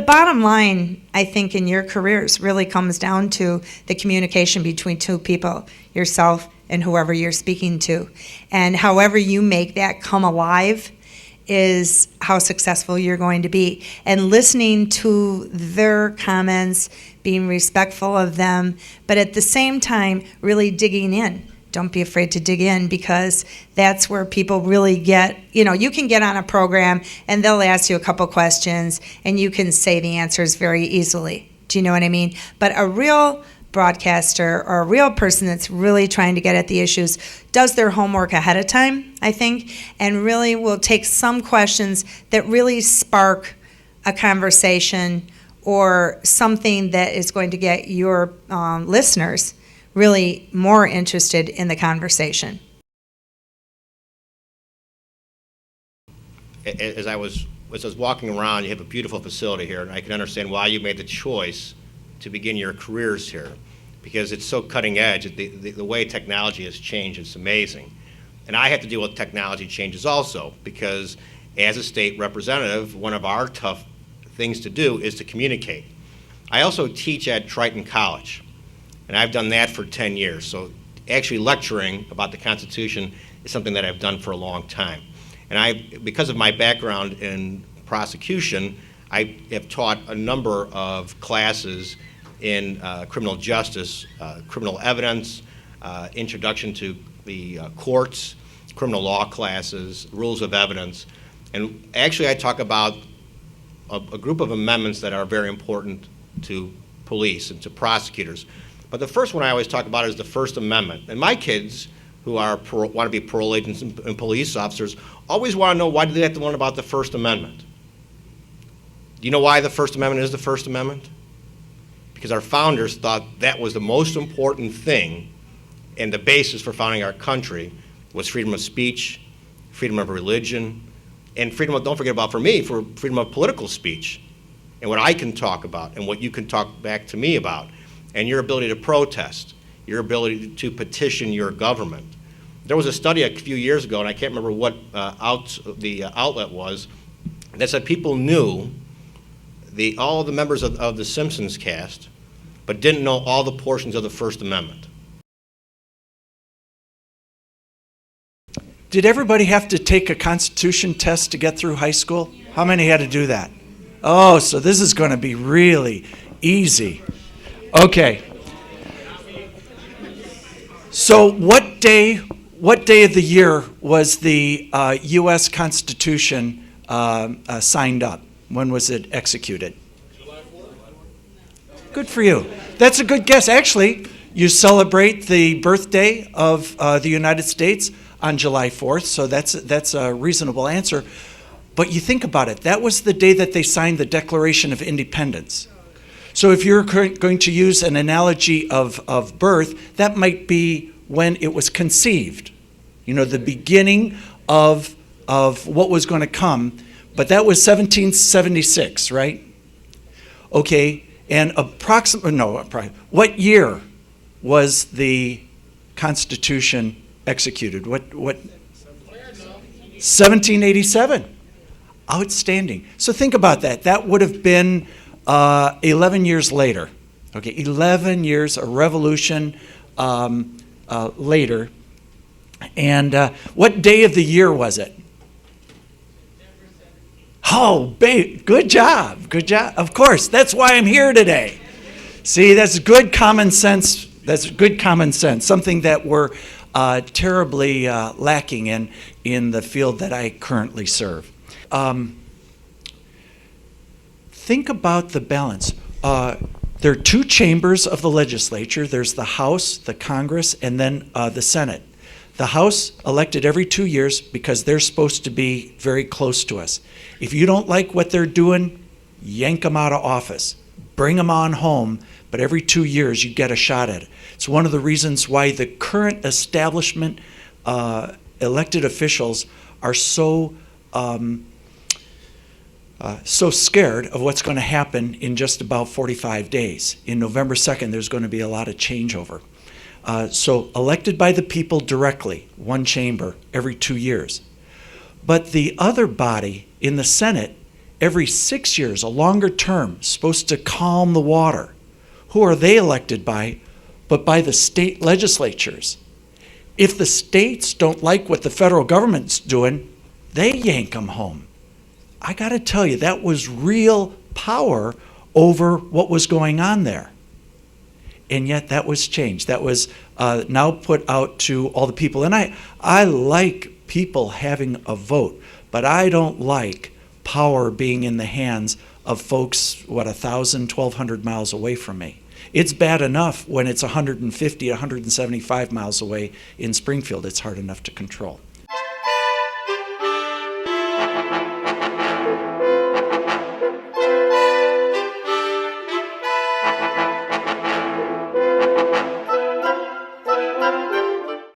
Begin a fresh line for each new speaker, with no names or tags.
bottom line, I think, in your careers really comes down to the communication between two people, yourself and whoever you're speaking to. And however you make that come alive is how successful you're going to be. And listening to their comments, being respectful of them, but at the same time, really digging in. Don't be afraid to dig in, because that's where people really get, you can get on a program and they'll ask you a couple questions and you can say the answers very easily. Do you know what I mean? But a real broadcaster or a real person that's really trying to get at the issues does their homework ahead of time, I think, and really will take some questions that really spark a conversation or something that is going to get your listeners really more interested in the conversation.
As I was walking around, you have a beautiful facility here, and I can understand why you made the choice to begin your careers here, because it's so cutting edge. The way technology has changed, it's amazing. And I have to deal with technology changes also, because as a state representative, one of our tough things to do is to communicate. I also teach at Triton College, and I've done that for 10 years. So actually lecturing about the Constitution is something that I've done for a long time. And because of my background in prosecution, I have taught a number of classes in criminal justice, criminal evidence, introduction to the courts, criminal law classes, rules of evidence. And actually I talk about a group of amendments that are very important to police and to prosecutors. But the first one I always talk about is the First Amendment. And my kids, who want to be parole agents and police officers, always want to know, why do they have to learn about the First Amendment? Do you know why the First Amendment is the First Amendment? Because our founders thought that was the most important thing, and the basis for founding our country was freedom of speech, freedom of religion, and freedom of, don't forget about, for me, for freedom of political speech, and what I can talk about and what you can talk back to me about, and your ability to protest, your ability to petition your government. There was a study a few years ago, and I can't remember what the outlet was, that said people knew all the members of the Simpsons cast, but didn't know all the portions of the First Amendment.
Did everybody have to take a Constitution test to get through high school? How many had to do that? Oh, so this is going to be really easy. Okay. So what day of the year was the U.S. Constitution signed up? When was it executed?
July 4th.
Good for you. That's a good guess. Actually, you celebrate the birthday of the United States on July 4th, so that's a reasonable answer. But you think about it, that was the day that they signed the Declaration of Independence. So if you're going to use an analogy of birth, that might be when it was conceived, the beginning of what was going to come. But that was 1776, right? Okay, and what year was the Constitution executed? What? 1787. Outstanding. So think about that. That would have been 11 years later. Okay, 11 years, a revolution later. And what day of the year was it? Oh, good job, good job. Of course, that's why I'm here today. See, that's good common sense. That's good common sense, something that we're terribly lacking in the field that I currently serve. Think about the balance. There are two chambers of the legislature. There's the House, the Congress, and then the Senate. The House elected every 2 years because they're supposed to be very close to us. If you don't like what they're doing, yank them out of office. Bring them on home, but every 2 years you get a shot at it. It's one of the reasons why the current establishment elected officials are so scared of what's going to happen in just about 45 days. In November 2nd, there's going to be a lot of changeover. So elected by the people directly, one chamber every 2 years. But the other body in the Senate, every 6 years, a longer term, supposed to calm the water. Who are they elected by? But by the state legislatures. If the states don't like what the federal government's doing, they yank them home. I got to tell you, that was real power over what was going on there. And yet that was changed. That was now put out to all the people. And I like people having a vote, but I don't like power being in the hands of folks, 1,000, 1,200 miles away from me. It's bad enough when it's 150, 175 miles away in Springfield. It's hard enough to control.